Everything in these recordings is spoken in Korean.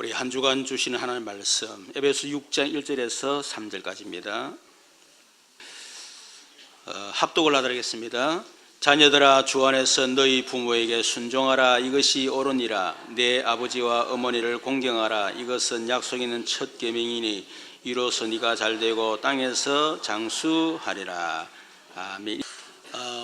우리 한 주간 주시는 하나님의 말씀 에베소 6장 1절에서 3절까지입니다. 합독을 하도록하겠습니다. 자녀들아, 주 안에서 너희 부모에게 순종하라. 이것이 옳으니라. 내 아버지와 어머니를 공경하라. 이것은 약속 있는 첫 계명이니 이로써 네가 잘되고 땅에서 장수하리라. 아멘.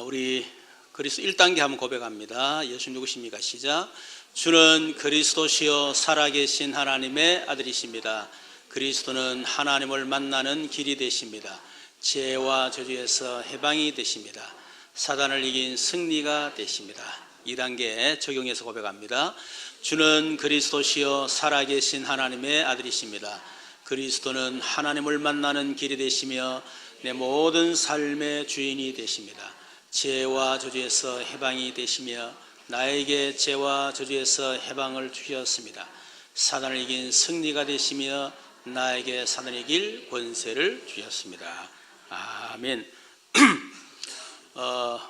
우리 그리스도 1단계 한번 고백합니다. 예수 누구십니까? 시작. 주는 그리스도시요 살아계신 하나님의 아들이십니다. 그리스도는 하나님을 만나는 길이 되십니다. 죄와 저주에서 해방이 되십니다. 사단을 이긴 승리가 되십니다. 2단계 적용해서 고백합니다. 주는 그리스도시요 살아계신 하나님의 아들이십니다. 그리스도는 하나님을 만나는 길이 되시며 내 모든 삶의 주인이 되십니다. 죄와 저주에서 해방이 되시며 나에게 죄와 저주에서 해방을 주셨습니다. 사단을 이긴 승리가 되시며 나에게 사단을 이길 권세를 주셨습니다. 아멘.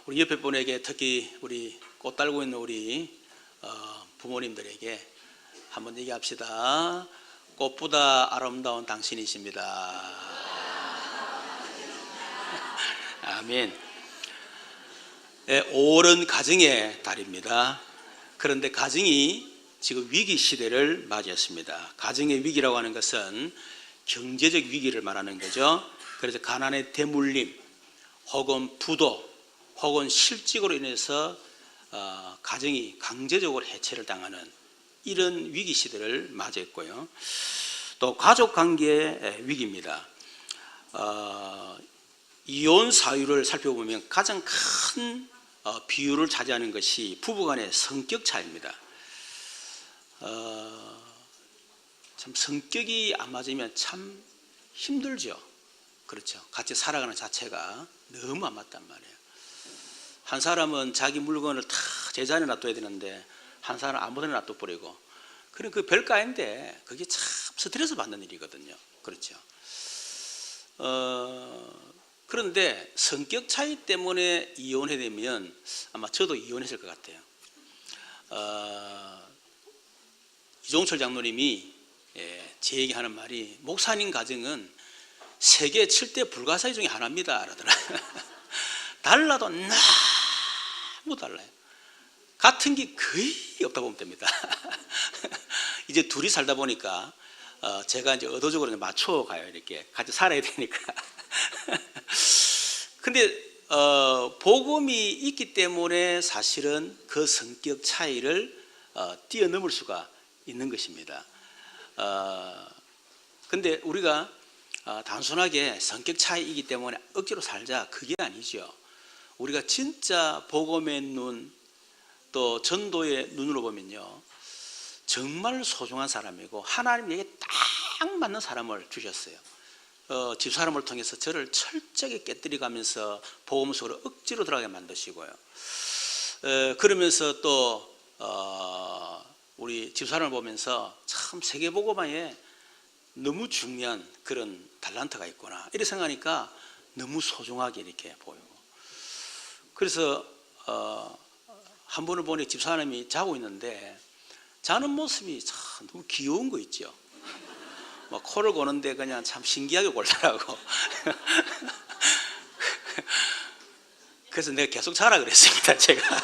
우리 옆에 분에게, 특히 우리 꽃 달고 있는 우리 부모님들에게 한번 얘기합시다. 꽃보다 아름다운 당신이십니다. 아멘. 5월은 가정의 달입니다. 그런데 가정이 지금 위기 시대를 맞이했습니다. 가정의 위기라고 하는 것은 경제적 위기를 말하는 거죠. 그래서 가난의 대물림 혹은 부도 혹은 실직으로 인해서 가정이 강제적으로 해체를 당하는 이런 위기 시대를 맞이했고요. 또 가족관계의 위기입니다. 이혼 사유를 살펴보면 가장 큰 비율을 차지하는 것이 부부간의 성격 차이입니다. 참 성격이 안 맞으면 참 힘들죠. 그렇죠. 같이 살아가는 자체가 너무 안 맞단 말이에요. 한 사람은 자기 물건을 다 제자리에 놔둬야 되는데 한 사람은 아무데나 놔둬버리고, 그럼 그 별거 아닌데 그게 참 스트레스 받는 일이거든요. 그렇죠. 그런데 성격 차이 때문에 이혼하게 되면 아마 저도 이혼했을 것 같아요. 이종철 장로님이 제 얘기하는 말이, 목사님 가정은 세계 7대 불가사의 중에 하나입니다 그러더라. 달라도 너무 달라요. 같은 게 거의 없다 보면 됩니다. 이제 둘이 살다 보니까 제가 이제 의도적으로 맞춰가요. 이렇게 같이 살아야 되니까. 근데 복음이 있기 때문에 사실은 그 성격 차이를 뛰어넘을 수가 있는 것입니다. 근데 우리가 단순하게 성격 차이이기 때문에 억지로 살자, 그게 아니죠. 우리가 진짜 복음의 눈, 또 전도의 눈으로 보면요, 정말 소중한 사람이고 하나님에게 딱 맞는 사람을 주셨어요. 집사람을 통해서 저를 철저하게 깨뜨려가면서 복음 속으로 억지로 들어가게 만드시고요. 그러면서 또 우리 집사람을 보면서 참 세계복음화에 너무 중요한 그런 달란트가 있구나, 이렇게 생각하니까 너무 소중하게 이렇게 보이고, 그래서 한 번을 보니 집사람이 자고 있는데 자는 모습이 참 너무 귀여운 거 있죠. 막 코를 고는데 그냥 참 신기하게 골더라고. 그래서 내가 계속 자라 그랬습니다, 제가.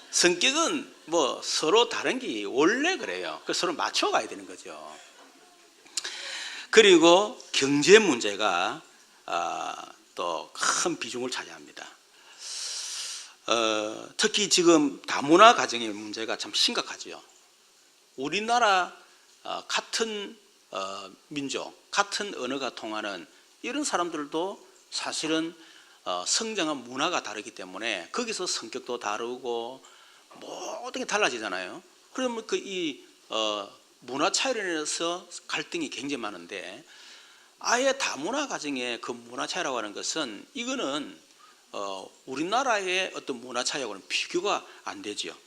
성격은 뭐 서로 다른 게 원래 그래요. 그래서 서로 맞춰가야 되는 거죠. 그리고 경제 문제가 또 큰 비중을 차지합니다. 특히 지금 다문화 가정의 문제가 참 심각하죠. 우리나라 같은 민족, 같은 언어가 통하는 이런 사람들도 사실은 성장한 문화가 다르기 때문에 거기서 성격도 다르고 모든 게 달라지잖아요. 그러면 이 문화 차이로 인해서 갈등이 굉장히 많은데, 아예 다문화 가정의 그 문화 차이라고 하는 것은 이거는 우리나라의 어떤 문화 차이하고는 비교가 안 되죠.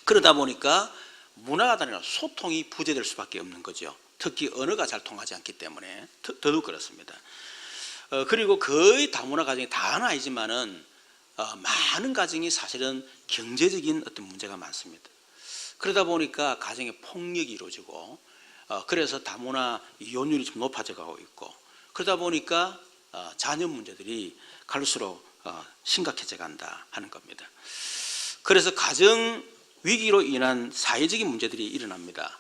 그러다 보니까 문화가 다르나 소통이 부재될 수밖에 없는 거죠. 특히 언어가 잘 통하지 않기 때문에 더더욱 그렇습니다. 그리고 거의 다문화 가정이 다는 아니지만은 많은 가정이 사실은 경제적인 어떤 문제가 많습니다. 그러다 보니까 가정에 폭력이 이루어지고 그래서 다문화 이혼율이 좀 높아져 가고 있고 그러다 보니까 자녀 문제들이 갈수록 심각해져 간다 하는 겁니다. 그래서 가정 위기로 인한 사회적인 문제들이 일어납니다.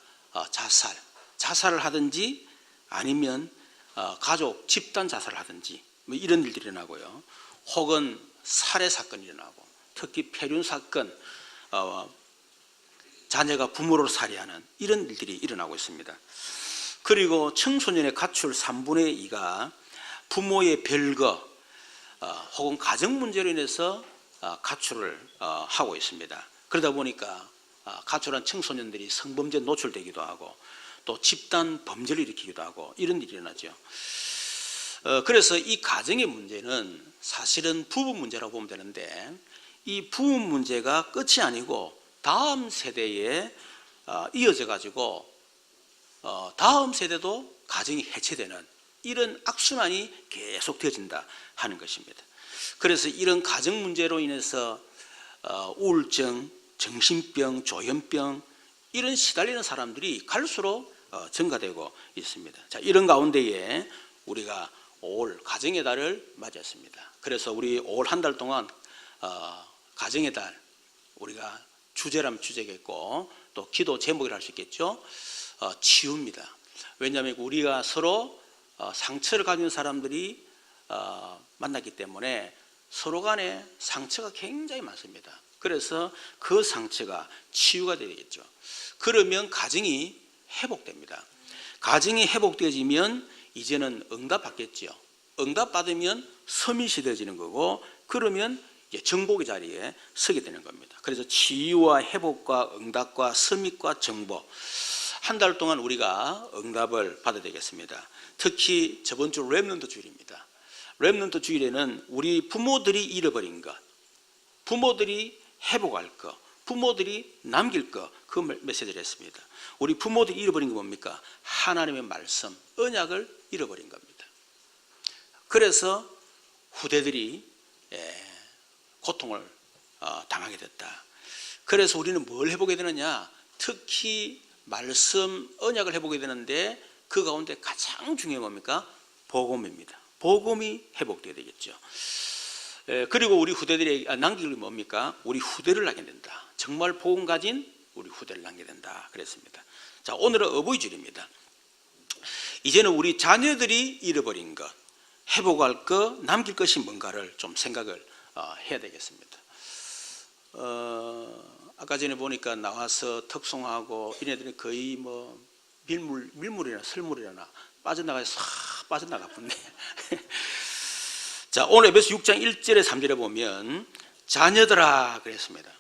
자살을 하든지 아니면 가족 집단 자살을 하든지 뭐 이런 일들이 일어나고요. 혹은 살해 사건이 일어나고 특히 폐륜 사건, 자녀가 부모를 살해하는 이런 일들이 일어나고 있습니다. 그리고 청소년의 가출 3분의 2가 부모의 별거 혹은 가정 문제로 인해서 가출을 하고 있습니다. 그러다 보니까 가출한 청소년들이 성범죄에 노출되기도 하고 또 집단 범죄를 일으키기도 하고 이런 일이 일어나죠. 그래서 이 가정의 문제는 사실은 부부 문제라고 보면 되는데 이 부부 문제가 끝이 아니고 다음 세대에 이어져 가지고 다음 세대도 가정이 해체되는 이런 악순환이 계속 되어진다 하는 것입니다. 그래서 이런 가정 문제로 인해서 우울증, 정신병, 조현병 이런 시달리는 사람들이 갈수록 증가되고 있습니다. 자, 이런 가운데에 우리가 5월 가정의 달을 맞이했습니다. 그래서 우리 5월 한 달 동안 가정의 달 우리가 주제라면 주제겠고 또 기도 제목이라 할 수 있겠죠. 치유입니다. 왜냐하면 우리가 서로 상처를 가진 사람들이 만났기 때문에 서로 간에 상처가 굉장히 많습니다. 그래서 그 상처가 치유가 되겠죠. 그러면 가정이 회복됩니다. 가정이 회복되어지면 이제는 응답받겠죠. 응답받으면 서밋이 되어지는 거고 그러면 정복의 자리에 서게 되는 겁니다. 그래서 치유와 회복과 응답과 서밋과 정복 한 달 동안 우리가 응답을 받아야 되겠습니다. 특히 저번 주 렘넌트 주일입니다. 렘넌트 주일에는 우리 부모들이 잃어버린 것, 부모들이 회복할 것, 부모들이 남길 것, 그 메시지를 했습니다. 우리 부모들이 잃어버린 게 뭡니까? 하나님의 말씀, 언약을 잃어버린 겁니다. 그래서 후대들이 고통을 당하게 됐다. 그래서 우리는 뭘 해보게 되느냐? 특히 말씀, 언약을 해보게 되는데 그 가운데 가장 중요한 뭡니까? 복음입니다. 복음이 회복되어야 되겠죠. 그리고 우리 후대들이 남길 게 뭡니까? 우리 후대를 남게 된다. 정말 복음 가진 우리 후대를 남게 된다. 그랬습니다. 자, 오늘은 어버이주일입니다. 이제는 우리 자녀들이 잃어버린 것, 회복할 것, 남길 것이 뭔가를 좀 생각을 해야 되겠습니다. 아까 전에 보니까 나와서 턱송하고 이네들이 거의 뭐 밀물이나 설물이나 빠져나가서 싹 빠져나갔군데. 자, 오늘 에베소 6장 1절에 3절에 보면 자녀들아 그랬습니다.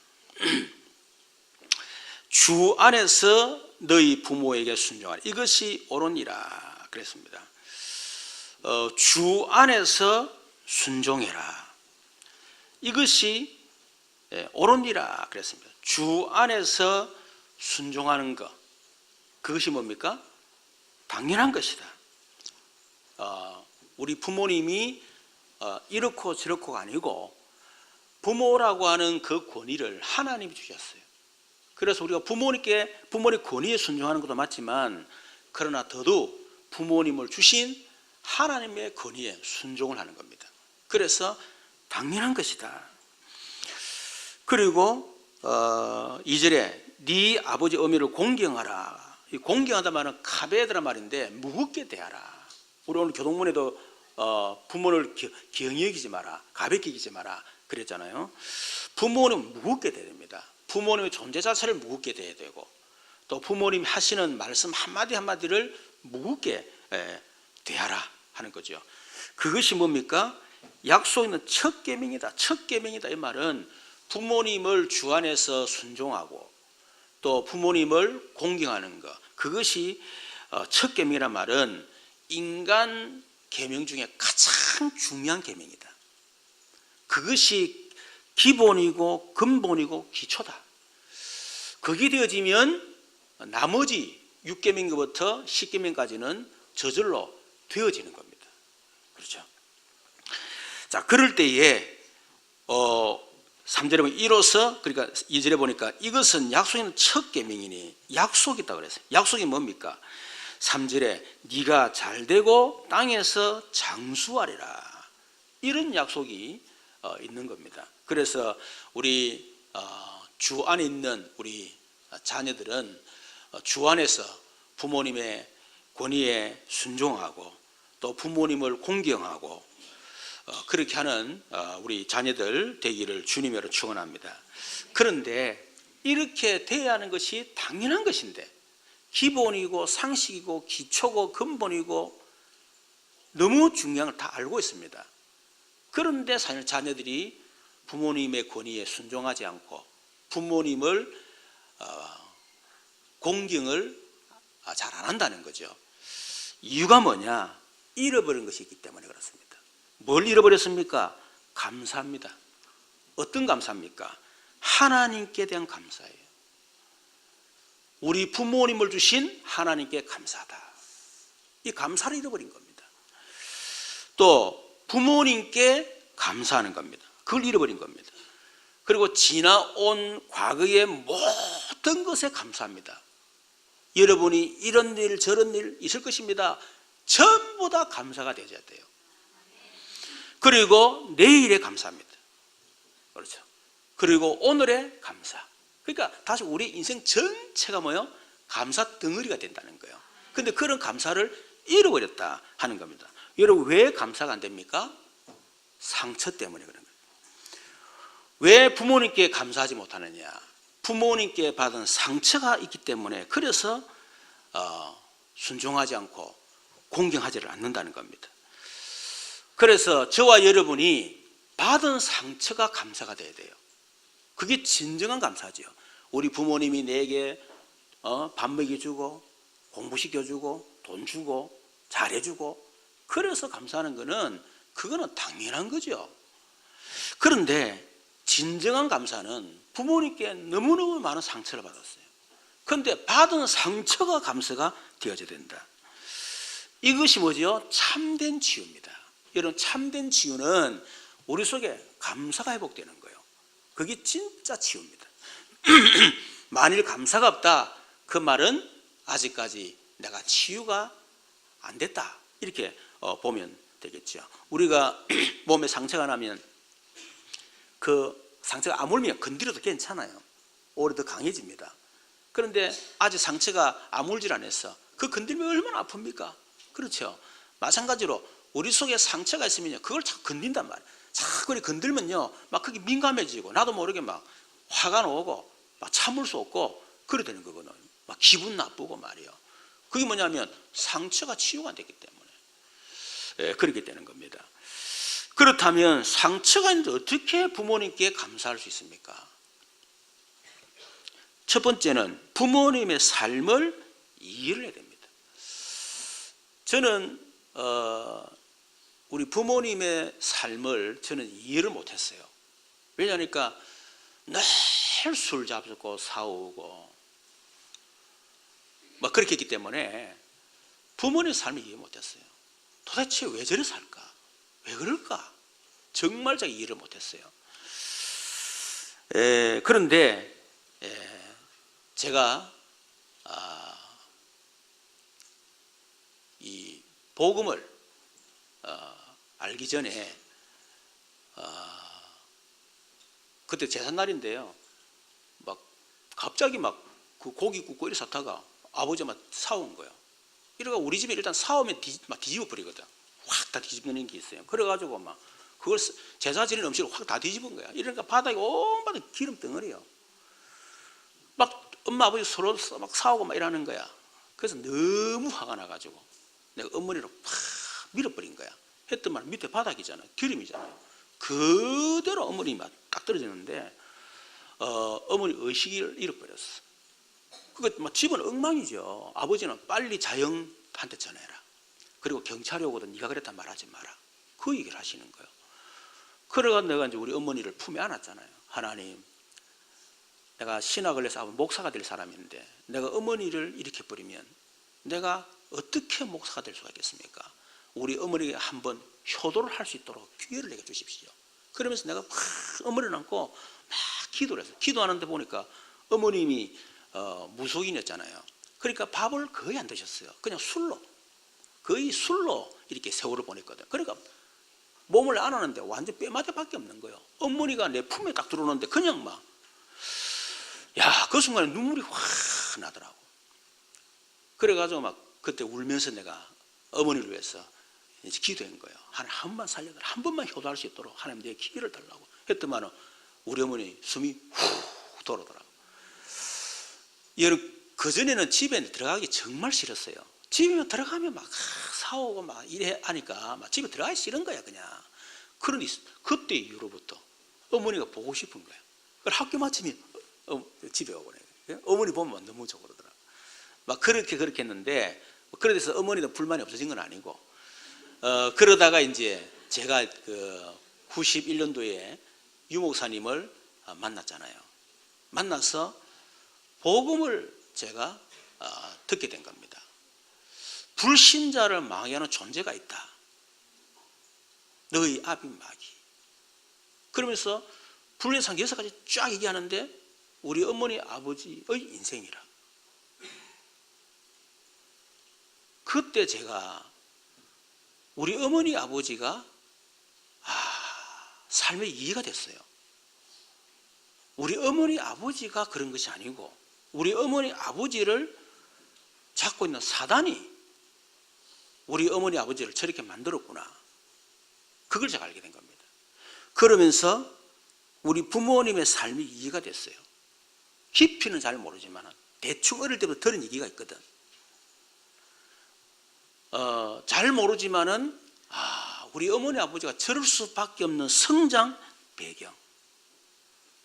주 안에서 너희 부모에게 순종하라. 이것이 옳으니라 그랬습니다. 주 안에서 순종해라. 이것이 옳으니라 그랬습니다. 주 안에서 순종하는 것, 그것이 뭡니까? 당연한 것이다. 우리 부모님이 이렇고 저렇고가 아니고 부모라고 하는 그 권위를 하나님이 주셨어요. 그래서 우리가 부모님 권위에 순종하는 것도 맞지만 그러나 더더욱 부모님을 주신 하나님의 권위에 순종을 하는 겁니다. 그래서 당연한 것이다. 그리고 2절에 네 아버지 어미를 공경하라. 이 공경하다 말은 카베드라 말인데 무겁게 대하라. 우리 오늘 교동문에도 부모를 경히 여기지 마라, 가볍게 여기지 마라 그랬잖아요. 부모는 무겁게 대해야 됩니다. 부모님의 존재 자체를 무겁게 대해야 되고 또 부모님이 하시는 말씀 한마디 한마디를 무겁게 대하라 하는 거죠. 그것이 뭡니까? 약속 있는 첫 계명이다. 첫 계명이다. 이 말은 부모님을 주 안에서 순종하고 또 부모님을 공경하는 것, 그것이 첫 계명이란 말은 인간 계명 중에 가장 중요한 계명이다. 그것이 기본이고 근본이고 기초다. 그게 되어지면 나머지 6계명부터 10계명까지는 저절로 되어지는 겁니다. 그렇죠? 자, 그럴 때에 3절에 보면 이로써, 그러니까 2절에 보니까 이것은 약속에는 첫 계명이니 약속이 있다고 그랬어요. 약속이 뭡니까? 3절에 네가 잘되고 땅에서 장수하리라, 이런 약속이 있는 겁니다. 그래서 우리 주 안에 있는 우리 자녀들은 주 안에서 부모님의 권위에 순종하고 또 부모님을 공경하고 그렇게 하는 우리 자녀들 되기를 주님으로 축원합니다. 그런데 이렇게 돼야 하는 것이 당연한 것인데, 기본이고 상식이고 기초고 근본이고 너무 중요한 걸 다 알고 있습니다. 그런데 사실 자녀들이 부모님의 권위에 순종하지 않고 부모님을 공경을 잘 안 한다는 거죠. 이유가 뭐냐? 잃어버린 것이 있기 때문에 그렇습니다. 뭘 잃어버렸습니까? 감사합니다. 어떤 감사입니까? 하나님께 대한 감사예요. 우리 부모님을 주신 하나님께 감사하다. 이 감사를 잃어버린 겁니다. 또 부모님께 감사하는 겁니다. 그걸 잃어버린 겁니다. 그리고 지나온 과거의 모든 것에 감사합니다. 여러분이 이런 일 저런 일 있을 것입니다. 전부 다 감사가 되어야 돼요. 그리고 내일에 감사합니다. 그렇죠. 그리고 오늘의 감사. 그러니까 다시 우리 인생 전체가 뭐예요? 감사 덩어리가 된다는 거예요. 그런데 그런 감사를 잃어버렸다 하는 겁니다. 여러분, 왜 감사가 안 됩니까? 상처 때문에 그런 거예요. 왜 부모님께 감사하지 못하느냐? 부모님께 받은 상처가 있기 때문에, 그래서 순종하지 않고 공경하지를 않는다는 겁니다. 그래서 저와 여러분이 받은 상처가 감사가 돼야 돼요. 그게 진정한 감사죠. 우리 부모님이 내게 밥 먹여주고 공부시켜주고 돈 주고 잘해주고, 그래서 감사하는 거는 그거는 당연한 거죠. 그런데 진정한 감사는 부모님께 너무너무 많은 상처를 받았어요. 그런데 받은 상처가 감사가 되어져야 된다. 이것이 뭐죠? 참된 치유입니다. 여러분, 참된 치유는 우리 속에 감사가 회복되는 거예요. 그게 진짜 치유입니다. 만일 감사가 없다, 그 말은 아직까지 내가 치유가 안 됐다, 이렇게 보면 되겠죠. 우리가 몸에 상처가 나면 그 상처가 아물면 건드려도 괜찮아요. 오히려 더 강해집니다. 그런데 아직 상처가 아물질 않았어. 그 건들면 얼마나 아픕니까? 그렇죠. 마찬가지로 우리 속에 상처가 있으면요, 그걸 자꾸 건든단 말이에요. 자꾸 건들면요, 막 그게 민감해지고 나도 모르게 막 화가 나고 막 참을 수 없고 그래 되는 거거든요. 막 기분 나쁘고 말이에요. 그게 뭐냐면 상처가 치유가 됐기 때문에 그렇게 되는 겁니다. 그렇다면 상처가 있는데 어떻게 부모님께 감사할 수 있습니까? 첫 번째는 부모님의 삶을 이해를 해야 됩니다. 저는 우리 부모님의 삶을 저는 이해를 못했어요. 왜냐하니까 늘 술 잡수고 싸우고 막 그렇게 했기 때문에 부모님의 삶을 이해 못했어요. 도대체 왜 저래 살까? 왜 그럴까? 정말 제가 이해를 못했어요. 그런데 제가 이 복음을 알기 전에 그때 제삿날인데요, 막 갑자기 막 그 고기 굽고 이래 사다가 아버지가 막 사온 거예요. 이러가 우리 집에 일단 사오면 막 뒤집어 버리거든. 확 다 뒤집는 게 있어요. 그래가지고 막 그걸 제사 지낸 음식을 확 다 뒤집은 거야. 이러니까 바닥에 온바닥 기름 덩어리요. 막 엄마 아버지 서로 막 싸우고 막 이러는 거야. 그래서 너무 화가 나가지고 내가 어머니로 팍 밀어버린 거야. 했던 말 밑에 바닥이잖아, 기름이잖아요. 그대로 어머니 막 딱 떨어지는데 어머니 의식을 잃어버렸어. 그거 막 집은 엉망이죠. 아버지는 빨리 자영한테 전해라. 그리고 경찰이 오거든 네가 그랬다 말하지 마라. 그 얘기를 하시는 거예요. 그래가지고 내가 이제 우리 어머니를 품에 안았잖아요. 하나님, 내가 신학을 해서 목사가 될 사람인데 내가 어머니를 이렇게 버리면 내가 어떻게 목사가 될 수가 있겠습니까? 우리 어머니가 한번 효도를 할 수 있도록 기회를 내게 주십시오. 그러면서 내가 막 어머니를 안고 막 기도를 했어요. 기도하는데 보니까 어머님이 무속인이었잖아요. 그러니까 밥을 거의 안 드셨어요. 그냥 거의 술로 이렇게 세월을 보냈거든요. 그러니까 몸을 안 하는데 완전 뼈마디밖에 없는 거예요. 어머니가 내 품에 딱 들어오는데 그냥 막, 야, 그 순간에 눈물이 확 나더라고. 그래가지고 막 그때 울면서 내가 어머니를 위해서 이제 기도한 거예요. 하나님 한 번만 살려달라. 한 번만 효도할 수 있도록 하나님 내 기회를 달라고 했더만 우리 어머니 숨이 훅 돌아오더라고. 여러분, 그전에는 집에 들어가기 정말 싫었어요. 집에 들어가면 막 사오고 막 이래 하니까 막 집에 들어가기 싫은 거야, 그냥. 그런데 그때 이후로부터 어머니가 보고 싶은 거야. 그래서 학교 마치면 집에 오고 그래. 어머니 보면 너무 좋고 그러더라. 막 그렇게 했는데, 그래서 어머니도 불만이 없어진 건 아니고, 그러다가 이제 제가 그 91년도에 유목사님을 만났잖아요. 만나서 복음을 제가 듣게 된 겁니다. 불신자를 망하게 하는 존재가 있다. 너희 아비 마귀. 그러면서 불륜상 6가지 쫙 얘기하는데 우리 어머니 아버지의 인생이라. 그때 제가 우리 어머니 아버지가 삶의 이해가 됐어요. 우리 어머니 아버지가 그런 것이 아니고 우리 어머니 아버지를 잡고 있는 사단이 우리 어머니 아버지를 저렇게 만들었구나. 그걸 제가 알게 된 겁니다. 그러면서 우리 부모님의 삶이 이해가 됐어요. 깊이는 잘 모르지만 대충 어릴 때부터 들은 얘기가 있거든. 잘 모르지만은 우리 어머니 아버지가 저럴 수밖에 없는 성장 배경,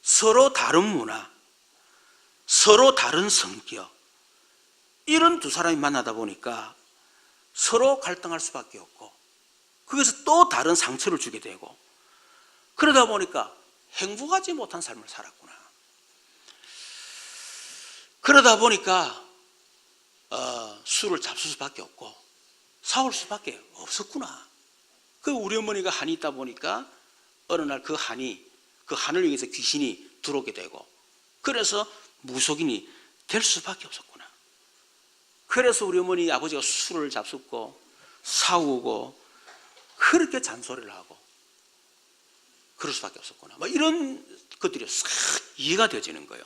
서로 다른 문화, 서로 다른 성격, 이런 두 사람이 만나다 보니까 서로 갈등할 수밖에 없고 거기서 또 다른 상처를 주게 되고 그러다 보니까 행복하지 못한 삶을 살았구나. 그러다 보니까 술을 잡술 수밖에 없고 사올 수밖에 없었구나. 그 우리 어머니가 한이 있다 보니까 어느 날 그 한을 위해서 귀신이 들어오게 되고 그래서 무속인이 될 수밖에 없었구나. 그래서 우리 어머니 아버지가 술을 잡숫고 사오고 그렇게 잔소리를 하고 그럴 수밖에 없었구나. 뭐 이런 것들이 싹 이해가 되어지는 거예요.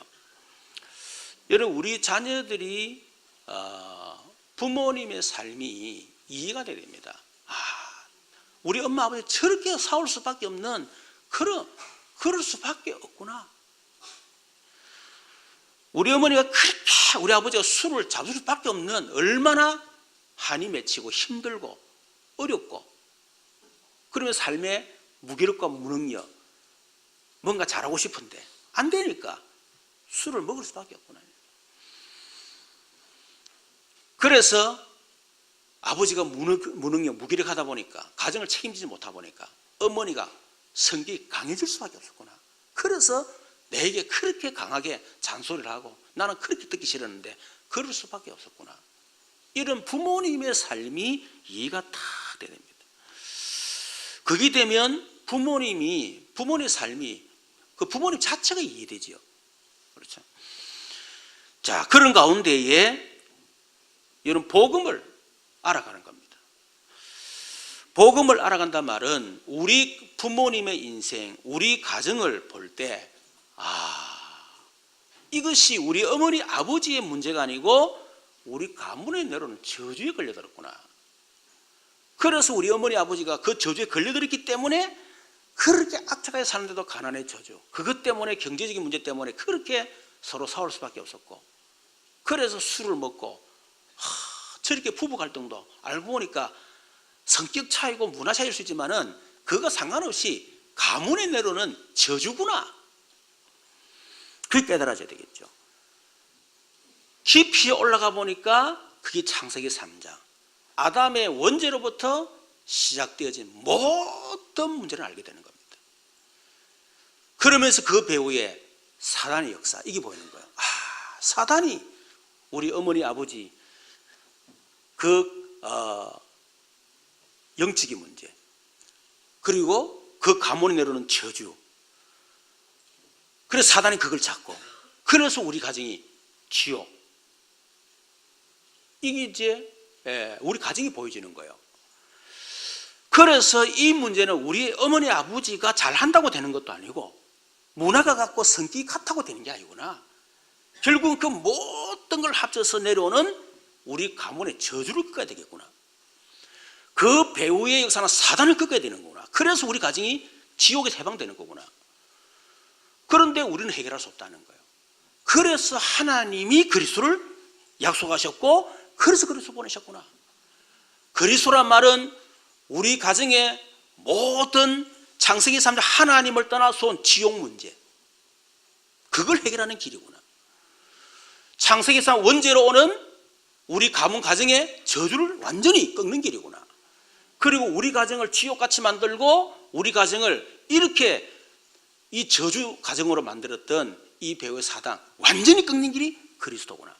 여러분, 우리 자녀들이 부모님의 삶이 이해가 돼야 됩니다. 우리 엄마 아버지 저렇게 사올 수밖에 없는 그럴 수밖에 없구나. 우리 어머니가 그렇게 우리 아버지가 술을 잡을 수밖에 없는 얼마나 한이 맺히고 힘들고 어렵고 그러면 삶의 무기력과 무능력 뭔가 잘하고 싶은데 안 되니까 술을 먹을 수밖에 없구나. 그래서 아버지가 무능력, 무기력하다 보니까 가정을 책임지지 못하다 보니까 어머니가 성격이 강해질 수밖에 없었구나. 그래서 내게 그렇게 강하게 잔소리를 하고 나는 그렇게 듣기 싫었는데 그럴 수밖에 없었구나. 이런 부모님의 삶이 이해가 다 됩니다. 그게 되면 부모님의 삶이 그 부모님 자체가 이해되지요. 그렇죠. 자, 그런 가운데에 이런 복음을 알아가는 겁니다. 복음을 알아간단 말은 우리 부모님의 인생, 우리 가정을 볼 때 이것이 우리 어머니 아버지의 문제가 아니고 우리 가문의 내로는 저주에 걸려들었구나. 그래서 우리 어머니 아버지가 그 저주에 걸려들었기 때문에 그렇게 악착하게 사는데도 가난의 저주, 그것 때문에 경제적인 문제 때문에 그렇게 서로 싸울 수밖에 없었고 그래서 술을 먹고 저렇게 부부 갈등도 알고 보니까 성격 차이고 문화 차이일 수 있지만은 그거 상관없이 가문의 내로는 저주구나. 그게 깨달아져야 되겠죠. 깊이 올라가 보니까 그게 창세기 3장 아담의 원죄로부터 시작되어진 모든 문제를 알게 되는 겁니다. 그러면서 그 배후에 사단의 역사, 이게 보이는 거예요. 사단이 우리 어머니 아버지 그 영적인 문제, 그리고 그 가문이 내려오는 저주. 그래서 사단이 그걸 잡고, 그래서 우리 가정이 지옥. 이게 이제 우리 가정이 보여지는 거예요. 그래서 이 문제는 우리 어머니 아버지가 잘한다고 되는 것도 아니고 문화가 같고 성격이 같다고 되는 게 아니구나. 결국은 그 모든 걸 합쳐서 내려오는 우리 가문의 저주를 꺾어야 되겠구나. 그 배후의 역사는 사단을 꺾어야 되는 거구나. 그래서 우리 가정이 지옥에서 해방되는 거구나. 그런데 우리는 해결할 수 없다는 거예요. 그래서 하나님이 그리스도를 약속하셨고, 그래서 그리스도 보내셨구나. 그리스도란 말은 우리 가정의 모든 창세기 3장 하나님을 떠나서 온 지옥 문제, 그걸 해결하는 길이구나. 창세기 3장 원죄로 오는 우리 가문 가정의 저주를 완전히 꺾는 길이구나. 그리고 우리 가정을 지옥같이 만들고 우리 가정을 이렇게 이 저주 가정으로 만들었던 이 배후의 사단 완전히 꺾는 길이 그리스도구나.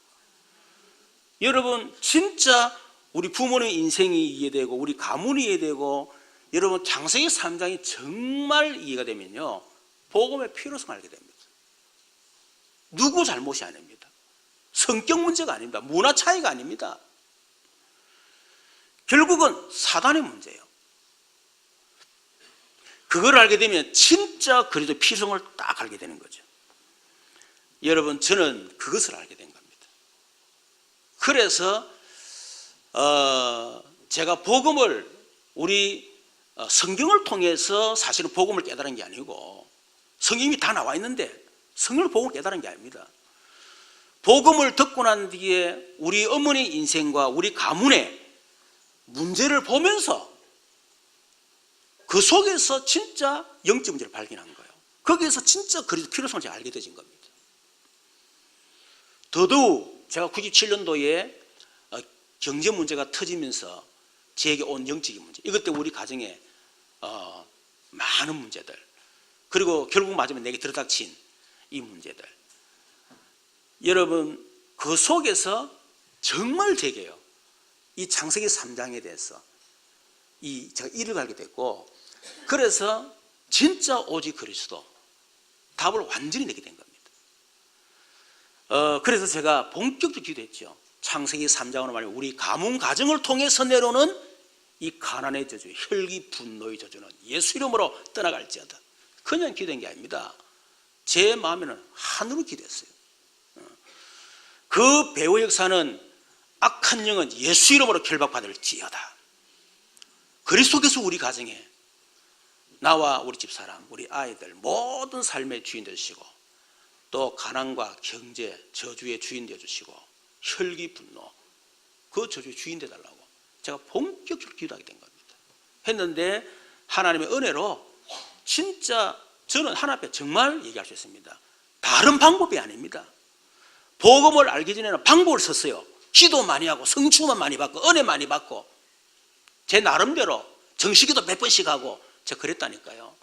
여러분, 진짜 우리 부모님의 인생이 이해되고 우리 가문이 이해되고, 여러분 창세기 3장이 정말 이해가 되면요, 복음의 필요성을 알게 됩니다. 누구 잘못이 아닙니다. 성격 문제가 아닙니다. 문화 차이가 아닙니다. 결국은 사단의 문제예요. 그걸 알게 되면 진짜 그리스도의 필요성을 딱 알게 되는 거죠. 여러분, 저는 그것을 알게 된 겁니다. 그래서 제가 복음을 우리 성경을 통해서 사실은 복음을 깨달은 게 아니고, 성경이 다 나와 있는데 성경을 복음을 깨달은 게 아닙니다. 복음을 듣고 난 뒤에 우리 어머니 인생과 우리 가문의 문제를 보면서 그 속에서 진짜 영적 문제를 발견한 거예요. 거기에서 진짜 그리스도 필요성을 제가 알게 되진 겁니다. 더더욱 제가 97년도에 경제 문제가 터지면서 제게 온 영적인 문제, 이것 때문에 우리 가정에 많은 문제들, 그리고 결국 마지막에 내게 들어닥친 이 문제들, 여러분 그 속에서 정말 제게요, 이 창세기 3장에 대해서 제가 이를 알게 됐고, 그래서 진짜 오직 그리스도 답을 완전히 내게 된 겁니다. 그래서 제가 본격적으로 기도했죠. 창세기 3장으로 말하면 우리 가문 가정을 통해서 내려오는 이 가난의 저주, 혈기 분노의 저주는 예수 이름으로 떠나갈지어다. 그냥 기도한 게 아닙니다. 제 마음에는 하늘로 기도했어요. 그 배후의 역사는 악한 영은 예수 이름으로 결박받을지어다. 그리스도께서 우리 가정에 나와 우리 집사람, 우리 아이들 모든 삶의 주인 되시고, 또 가난과 경제, 저주의 주인 되어주시고, 혈기 분노, 그 저주의 주인 되달라고 제가 본격적으로 기도하게 된 겁니다. 했는데 하나님의 은혜로 진짜 저는 하나님 앞에 정말 얘기할 수 있습니다. 다른 방법이 아닙니다. 복음을 알기 전에는 방법을 썼어요. 기도 많이 하고 성추만 많이 받고 은혜 많이 받고 제 나름대로 정식기도 몇 번씩 하고 제가 그랬다니까요.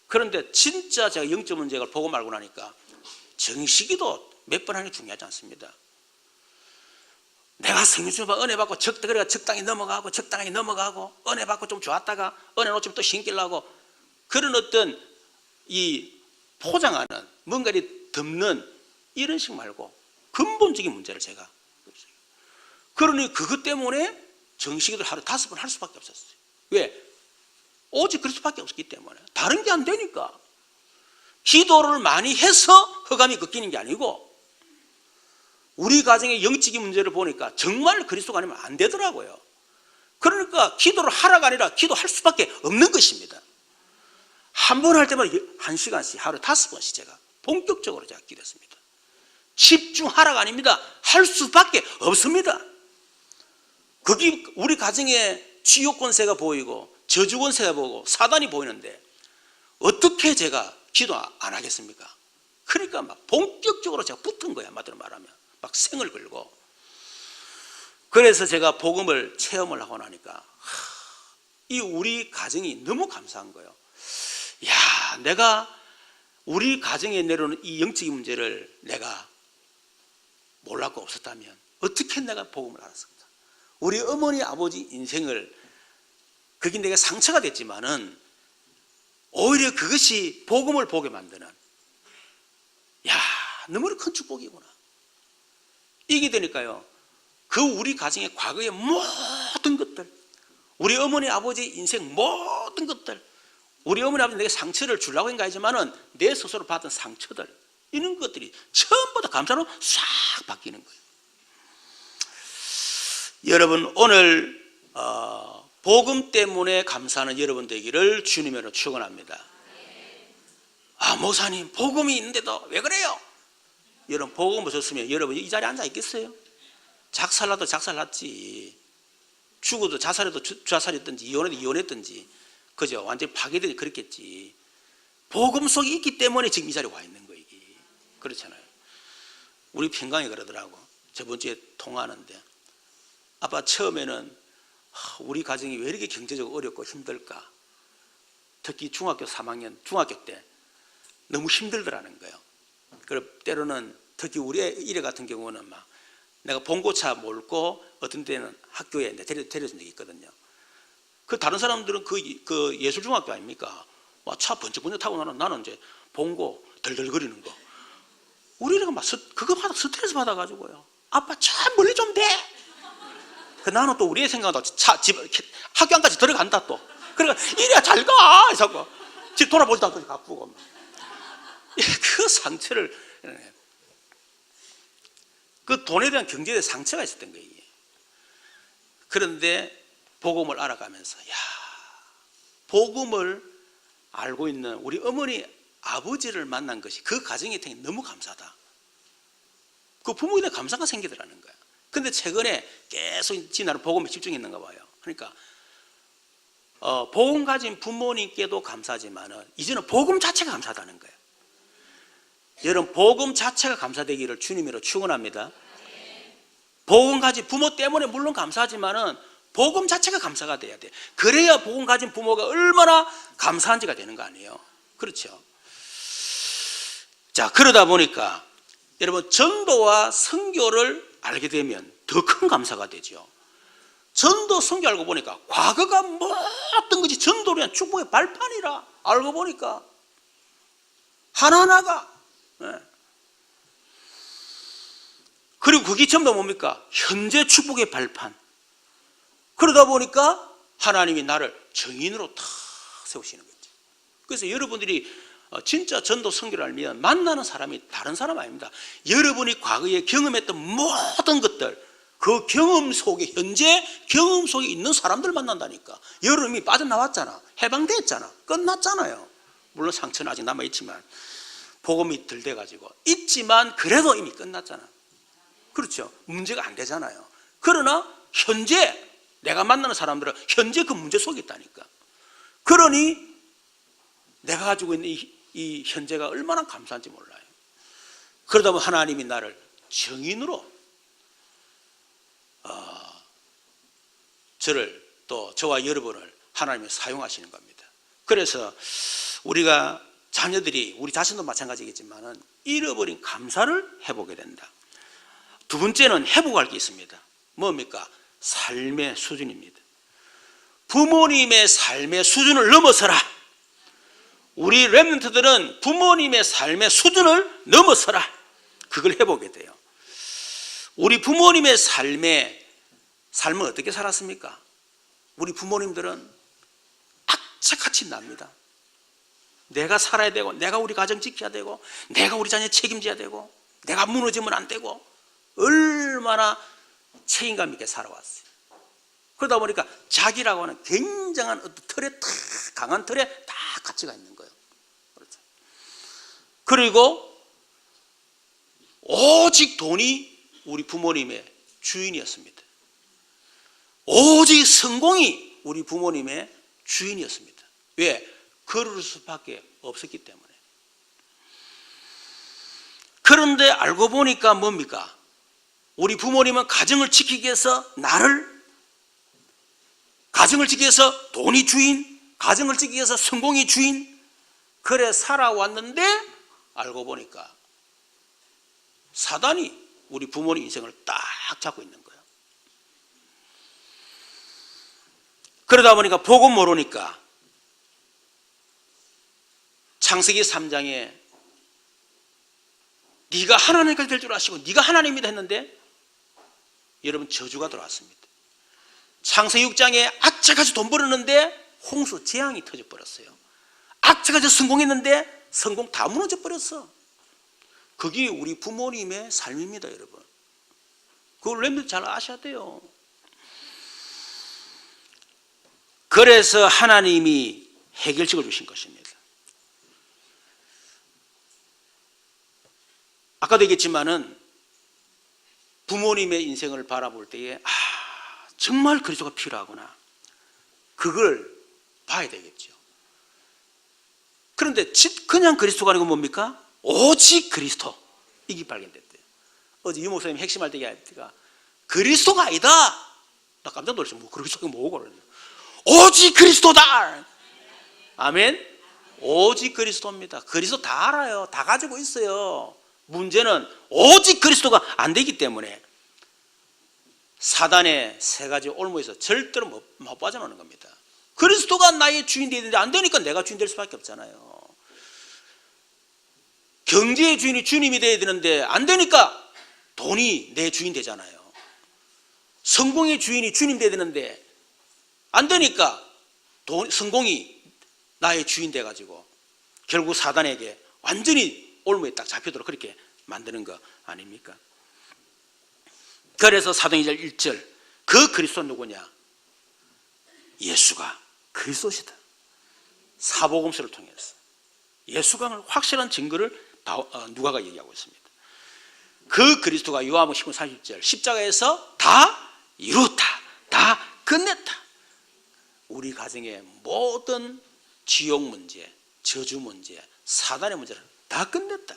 그런데 진짜 제가 영적 문제를 복음 알고 나니까 정식기도 몇 번 하는 게 중요하지 않습니다. 내가 성추만 은혜 받고 적당히 넘어가고 적당히 넘어가고 은혜 받고 좀 좋았다가 은혜 놓치면 또 신기려고, 그런 어떤 이 포장하는 뭔가를 덮는 이런 식 말고 근본적인 문제를 제가, 그러니 그것 때문에 정식기도를 하루 5번 할 수밖에 없었어요. 왜? 오직 그리스도밖에 없었기 때문에. 다른 게 안 되니까. 기도를 많이 해서 흑암이 꺾이는 게 아니고, 우리 가정의 영적인 문제를 보니까 정말 그리스도가 아니면 안 되더라고요. 그러니까 기도를 하라가 아니라 기도할 수밖에 없는 것입니다. 한 번 할 때마다 1시간씩 하루에 5번씩 제가 본격적으로 제가 기도했습니다. 집중하라가 아닙니다. 할 수밖에 없습니다. 거기 우리 가정에 지옥 권세가 보이고 저주 권세가 보이고 사단이 보이는데 어떻게 제가 기도 안 하겠습니까? 그러니까 막 본격적으로 제가 붙은 거야, 한마디로 말하면. 막 생을 걸고. 그래서 제가 복음을 체험을 하고 나니까 이 우리 가정이 너무 감사한 거예요. 야, 내가 우리 가정에 내려오는 이 영적인 문제를 내가 몰랐고 없었다면 어떻게 내가 복음을 알았을까? 우리 어머니 아버지 인생을, 그게 내가 상처가 됐지만은 오히려 그것이 복음을 보게 만드는, 야, 너무나 큰 축복이구나. 이게 되니까요, 그 우리 가정의 과거의 모든 것들, 우리 어머니 아버지 인생 모든 것들, 우리 어머니 아버지 내게 상처를 주려고 한가 하지만은 내 스스로 받은 상처들, 이런 것들이 전부 다 감사로 싹 바뀌는 거예요. 여러분, 오늘 복음 때문에 감사하는 여러분 되기를 주님으로 축원합니다. 아, 목사님, 복음이 있는데도 왜 그래요? 여러분, 복음 없었으면 여러분 이 자리에 앉아 있겠어요? 작살나도 작살났지, 죽어도 자살해도 자살했든지, 이혼해도 이혼했든지, 그죠? 완전히 파괴되니 그랬겠지. 복음 속에 있기 때문에 지금 이 자리에 와 있는 거예요. 이게. 그렇잖아요. 우리 평강이 그러더라고. 저번 주에 통화하는데, 아빠 처음에는 우리 가정이 왜 이렇게 경제적으로 어렵고 힘들까? 특히 중학교 3학년, 중학교 때 너무 힘들더라는 거예요. 그리고 때로는 특히 우리 일에 같은 경우는 막 내가 봉고차 몰고 어떤 때는 학교에 데려준 적이 있거든요. 그 다른 사람들은 그 예술중학교 아닙니까? 와, 차 번쩍번쩍 타고 나는 이제 봉고 덜덜거리는 거. 우리 애가 막 그거 스트레스 받아가지고요. 아빠 차 멀리 좀 대. 나는 또 우리의 생각은 집 학교 안까지 들어간다 또. 그러니까 이래야 잘 가. 자꾸 집 돌아보지도 않고 가쁘고. 그 상처를, 그 돈에 대한 경제에 대한 상처가 있었던 거예요. 그런데 복음을 알아가면서, 야, 복음을 알고 있는 우리 어머니 아버지를 만난 것이 그 가정에 너무 감사하다. 그 부모에 대한 감사가 생기더라는 거야. 근데 최근에 계속 나는 복음에 집중했는가 봐요. 그러니까 복음 가진 부모님께도 감사하지만은 이제는 복음 자체가 감사하다는 거예요. 여러분, 복음 자체가 감사되기를 주님으로 축원합니다. 복음 가진 부모 때문에 물론 감사하지만은 복음 자체가 감사가 돼야 돼. 그래야 복음 가진 부모가 얼마나 감사한지가 되는 거 아니에요. 그렇죠? 자, 그러다 보니까 여러분, 전도와 선교를 알게 되면 더 큰 감사가 되죠. 전도 선교 알고 보니까 과거가 모든 것이 전도를 위한 축복의 발판이라 알고 보니까 하나하나가, 그리고 그게 전부 뭡니까? 현재 축복의 발판. 그러다 보니까 하나님이 나를 정인으로 탁 세우시는 거죠. 그래서 여러분들이 진짜 전도 선교를 알면 만나는 사람이 다른 사람 아닙니다. 여러분이 과거에 경험했던 모든 것들, 그 경험 속에, 현재 경험 속에 있는 사람들 만난다니까. 여러분이 빠져나왔잖아. 해방됐잖아. 끝났잖아요. 물론 상처는 아직 남아있지만, 복음이 덜 돼가지고 있지만 그래도 이미 끝났잖아. 그렇죠? 문제가 안 되잖아요. 그러나 현재 내가 만나는 사람들은 현재 그 문제 속에 있다니까. 그러니 내가 가지고 있는 이 현재가 얼마나 감사한지 몰라요. 그러다 보면 하나님이 나를 정인으로 저를, 또 저와 여러분을 하나님이 사용하시는 겁니다. 그래서 우리가 자녀들이, 우리 자신도 마찬가지겠지만은 잃어버린 감사를 회복해야 된다. 두 번째는 회복할 게 있습니다. 뭡니까? 삶의 수준입니다. 부모님의 삶의 수준을 넘어서라. 우리 렘넌트들은 부모님의 삶의 수준을 넘어서라. 그걸 회복해야 돼요. 우리 부모님의 삶은 어떻게 살았습니까? 우리 부모님들은 악착같이 납니다. 내가 살아야 되고, 내가 우리 가정 지켜야 되고, 내가 우리 자녀 책임져야 되고, 내가 무너지면 안 되고, 얼마나 책임감 있게 살아왔어요. 그러다 보니까 자기라고 하는 굉장한 어떤 틀에, 강한 틀에 다 가치가 있는 거예요. 그렇죠. 그리고 오직 돈이 우리 부모님의 주인이었습니다. 오직 성공이 우리 부모님의 주인이었습니다. 왜? 그럴 수밖에 없었기 때문에. 그런데 알고 보니까 뭡니까? 우리 부모님은 가정을 지키기 위해서 가정을 지키기 위해서 돈이 주인, 가정을 지키기 위해서 성공이 주인, 그래 살아왔는데 알고 보니까 사단이 우리 부모님 인생을 딱 잡고 있는 거예요. 그러다 보니까 복음 모르니까 창세기 3장에 네가 하나님까지 될 줄 아시고 네가 하나님이다 했는데 여러분 저주가 들어왔습니다. 창세기 6장에 악착같이 돈 벌었는데 홍수 재앙이 터져버렸어요. 악착같이 성공했는데 성공 다 무너져 버렸어. 그게 우리 부모님의 삶입니다, 여러분. 그걸 렘넌트 잘 아셔야 돼요. 그래서 하나님이 해결책을 주신 것입니다. 아까도 얘기했지만은 부모님의 인생을 바라볼 때에 정말 그리스도가 필요하구나. 그걸 봐야 되겠죠. 그런데 그냥 그리스도가 아니고 뭡니까? 오직 그리스도. 이게 발견됐대요. 어제 유 목사님 핵심할 때 얘기할 그리스도가 아니다. 나 깜짝 놀랐어요. 뭐 그리스도가 뭐고 그러냐. 오직 그리스도다. 아멘. 오직 그리스도입니다. 그리스도 다 알아요. 다 가지고 있어요. 문제는 오직 그리스도가 안 되기 때문에 사단의 세 가지 올무에서 절대로 못 빠져나오는 겁니다. 그리스도가 나의 주인 되야 되는데 안 되니까 내가 주인 될 수밖에 없잖아요. 경제의 주인이 주님이 되어야 되는데 안 되니까 돈이 내 주인 되잖아요. 성공의 주인이 주님 되어야 되는데 안 되니까 성공이 나의 주인 돼가지고 결국 사단에게 완전히 올무에 딱 잡히도록 그렇게 만드는 거 아닙니까? 그래서 사도행전 1절 그 그리스도 누구냐? 예수가 그리스도시다. 사복음서를 통해서 예수가 확실한 증거를 누가가 얘기하고 있습니다. 그 그리스도가 요한복음 19장 30절 십자가에서 다 이루었다, 다 끝냈다. 우리 가정의 모든 지옥 문제, 저주 문제, 사단의 문제를 다 끝냈다.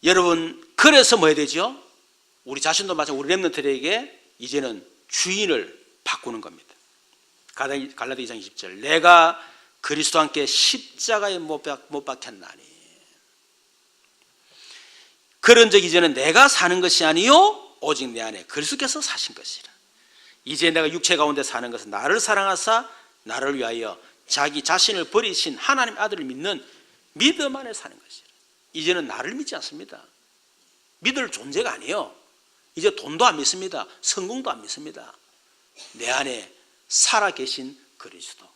여러분, 그래서 뭐 해야 되죠? 우리 자신도 마찬가지로 우리 렘넌트들에게 이제는 주인을 바꾸는 겁니다. 갈라디아 2장 20절 내가 그리스도와 함께 십자가에 못 박혔나니 그런즉 이제는 내가 사는 것이 아니요 오직 내 안에 그리스도께서 사신 것이라. 이제 내가 육체 가운데 사는 것은 나를 사랑하사 나를 위하여 자기 자신을 버리신 하나님 아들을 믿는 믿음 안에 사는 것이라. 이제는 나를 믿지 않습니다. 믿을 존재가 아니에요. 이제 돈도 안 믿습니다. 성공도 안 믿습니다. 내 안에 살아계신 그리스도,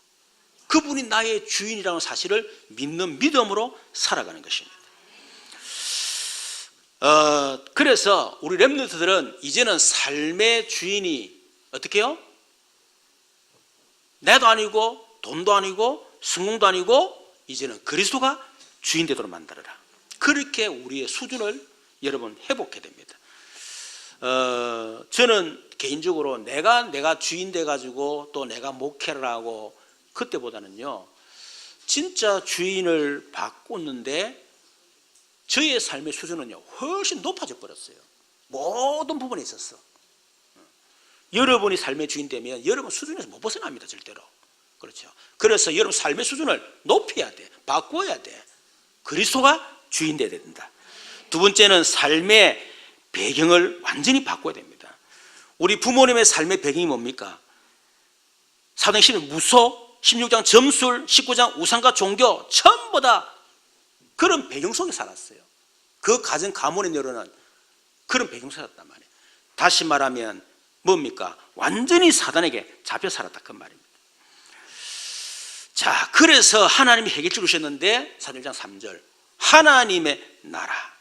그분이 나의 주인이라는 사실을 믿는 믿음으로 살아가는 것입니다. 그래서 우리 렘넌트들은 이제는 삶의 주인이 어떻게 해요? 내도 아니고 돈도 아니고 성공도 아니고 이제는 그리스도가 주인 되도록 만들어라. 그렇게 우리의 수준을 여러분 회복해야 됩니다. 저는 개인적으로 내가 주인 돼가지고 또 내가 목회를 하고 그때보다는요 진짜 주인을 바꿨는데 저의 삶의 수준은요 훨씬 높아져 버렸어요. 모든 부분에 있었어. 여러분이 삶의 주인 되면 여러분 수준에서 못 벗어납니다. 절대로. 그렇죠. 그래서 여러분 삶의 수준을 높여야 돼. 바꿔야 돼. 그리스도가 주인 되어야 된다. 두 번째는 삶의 배경을 완전히 바꿔야 됩니다. 우리 부모님의 삶의 배경이 뭡니까? 사도행전 무속, 16장 점술, 19장 우상과 종교 전부 다 그런 배경 속에 살았어요. 그 가정 가문에 내려오는 그런 배경 속에 살았단 말이에요. 다시 말하면 뭡니까? 완전히 사단에게 잡혀 살았다 그 말입니다. 자, 그래서 하나님이 해결책을 주셨는데 사도행전 3절 하나님의 나라.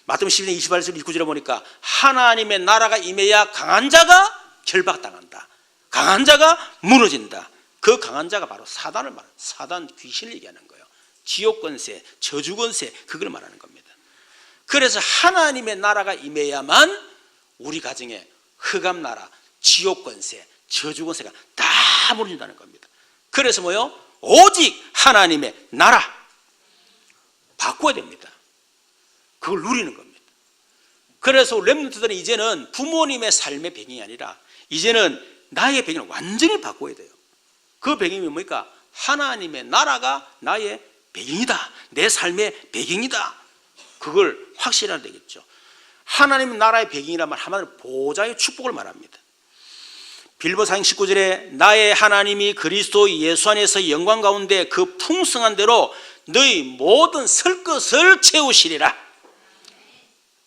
마태복음 12장 28절 29절에 보니까 하나님의 나라가 임해야 강한 자가 결박당한다. 강한 자가 무너진다. 그 강한 자가 바로 사단을 말하는, 사단 귀신을 얘기하는 거예요. 지옥 권세, 저주 권세, 그걸 말하는 겁니다. 그래서 하나님의 나라가 임해야만 우리 가정에 흑암 나라, 지옥 권세, 저주 권세가 다 무너진다는 겁니다. 그래서 뭐요? 오직 하나님의 나라 바꿔야 됩니다. 그걸 누리는 겁니다. 그래서 렘넌트들은 이제는 부모님의 삶의 배경이 아니라 이제는 나의 배경을 완전히 바꿔야 돼요. 그 배경이 뭡니까? 하나님의 나라가 나의 배경이다. 내 삶의 배경이다. 그걸 확실해야 되겠죠. 하나님의 나라의 배경이란 말 한마디로 보좌의 축복을 말합니다. 빌립보 4장 19절에 나의 하나님이 그리스도 예수 안에서 영광 가운데 그 풍성한 대로 너희 모든 설 것을 채우시리라.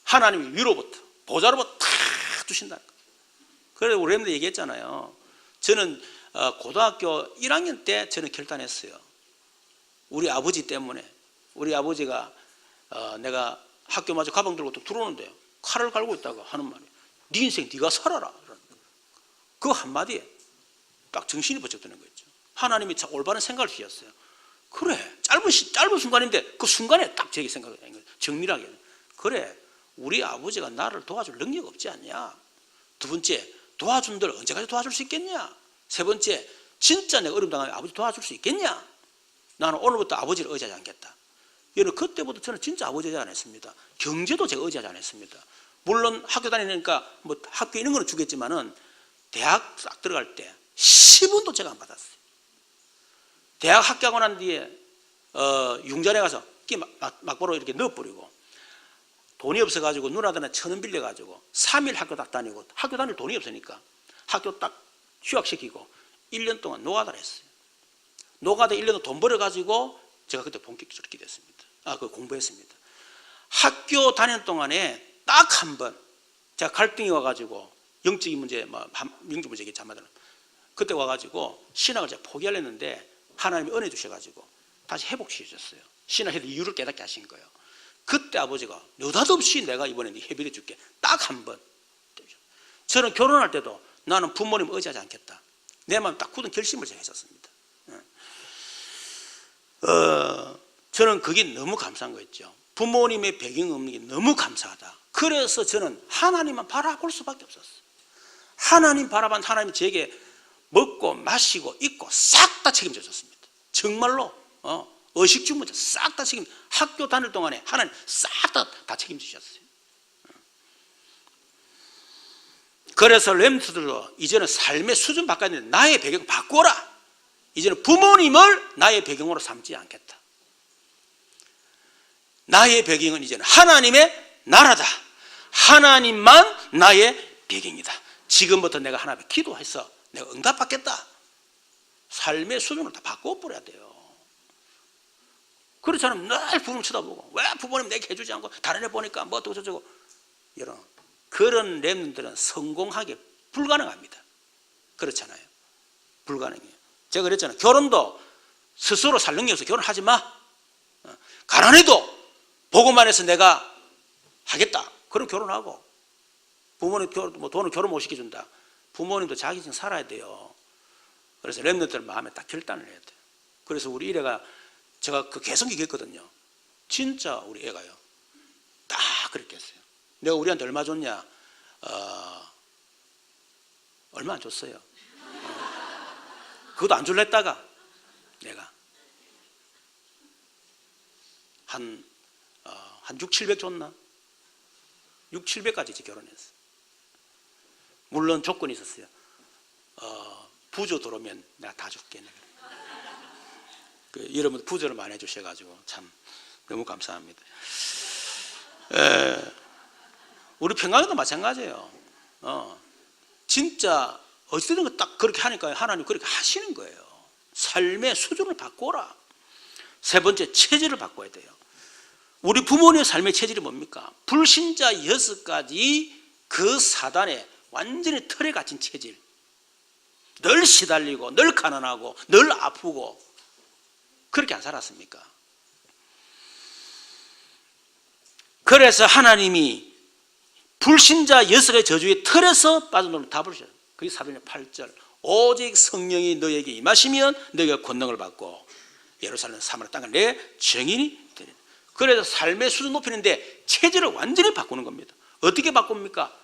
하나님이 위로부터 보좌로부터 다 주신다. 그래서 우리 렘들 얘기했잖아요. 저는 고등학교 1학년 때 저는 결단했어요. 우리 아버지 때문에. 우리 아버지가 내가 학교 마저 가방 들고 또 들어오는데 칼을 갈고 있다가 하는 말이 네 인생 네가 살아라. 그 한마디에 딱 정신이 번쩍 드는 거죠. 하나님이 올바른 생각을 주셨어요. 그래, 짧은 순간인데 그 순간에 딱 제게 생각이 나는 거예요. 정밀하게. 그래, 우리 아버지가 나를 도와줄 능력 없지 않냐. 두 번째, 도와준들 언제까지 도와줄 수 있겠냐. 세 번째, 진짜 내가 어려움 당하면 아버지 도와줄 수 있겠냐. 나는 오늘부터 아버지를 의지하지 않겠다. 여러분, 그때부터 저는 진짜 아버지 의지 안 했습니다. 경제도 제가 의지하지 않았습니다. 물론 학교 다니니까 뭐 학교 있는 거는 주겠지만은 대학 싹 들어갈 때 10원도 제가 안 받았어요. 대학 합격하고 난 뒤에 융자에 가서 막바로 이렇게 넣어버리고 돈이 없어가지고 누나들한테 1,000원 빌려가지고 3일 학교 딱 다니고 학교 다닐 돈이 없으니까 학교 딱 휴학시키고 1년 동안 노가다를 했어요. 노가다 1년 돈 벌어가지고 제가 그때 본격적으로 기도했습니다. 공부했습니다. 학교 다니는 동안에 딱 한 번 제가 갈등이 와가지고 영적인 문제, 영적 문제 얘기했잖아요. 그때 와가지고 신학을 제가 포기하려는데 하나님이 은혜 주셔가지고 다시 회복시켜줬어요. 신학의 이유를 깨닫게 하신 거예요. 그때 아버지가 느닷없이 내가 이번에 네 회비를 줄게. 딱 한 번. 저는 결혼할 때도 나는 부모님 의지하지 않겠다. 내 마음 딱 굳은 결심을 제가 했었습니다. 저는 그게 너무 감사한 거였죠. 부모님의 배경 없는 게 너무 감사하다. 그래서 저는 하나님만 바라볼 수밖에 없었어요. 하나님 바라본 하나님이 제게 먹고 마시고 입고 싹 다 책임져 줬습니다. 정말로 의식주 문제 싹 다 책임. 학교 다닐 동안에 하나님 싹 다 책임져 주셨어요. 그래서 렘트들도 이제는 삶의 수준 바꿔야 되는데 나의 배경 바꿔라. 이제는 부모님을 나의 배경으로 삼지 않겠다. 나의 배경은 이제는 하나님의 나라다. 하나님만 나의 배경이다. 지금부터 내가 하나님 앞에 기도해서 내가 응답받겠다. 삶의 수준을 다 바꿔버려야 돼요. 그렇지 않으면 늘 부모님 쳐다보고 왜 부모님 내게 해주지 않고 다른 애 보니까 뭐 어쩌고 저쩌고 이런 그런 렘들은 성공하기 불가능합니다. 그렇잖아요. 불가능해요. 제가 그랬잖아요. 결혼도 스스로 살 능력이 없어 결혼하지 마. 가난해도 보고만 해서 내가 하겠다. 그럼 결혼하고 부모님 돈을 결혼 못 시켜준다. 부모님도 자기 인생 살아야 돼요. 그래서 렘넌트들 마음에 딱 결단을 해야 돼요. 그래서 우리 이래가 제가 그 개성기 했거든요. 진짜 우리 애가요. 딱 그렇게 했어요. 내가 우리한테 얼마 줬냐? 얼마 안 줬어요. 그것도 안 줄라 했다가 내가 한 6, 700 줬나? 6, 700까지 결혼했어. 물론 조건이 있었어요. 부조 들어오면 내가 다 줄게. 여러분 부조를 많이 해주셔가지고 참 너무 감사합니다. 우리 평강에도 마찬가지예요. 진짜 어찌든 딱 그렇게 하니까 하나님 그렇게 하시는 거예요. 삶의 수준을 바꿔라. 세 번째 체질을 바꿔야 돼요. 우리 부모님의 삶의 체질이 뭡니까? 불신자 6가지 그 사단에 완전히 틀에 갇힌 체질. 늘 시달리고 늘 가난하고 늘 아프고 그렇게 안 살았습니까? 그래서 하나님이 불신자 6가지 저주의 틀에서 빠져나오는 답을 주셨어요. 그게 사도행전 8절. 오직 성령이 너에게 임하시면 너희가 권능을 받고 예루살렘 사마리아 땅을 내 증인이 되리라. 그래서 삶의 수준 높이는데 체질을 완전히 바꾸는 겁니다. 어떻게 바꿉니까?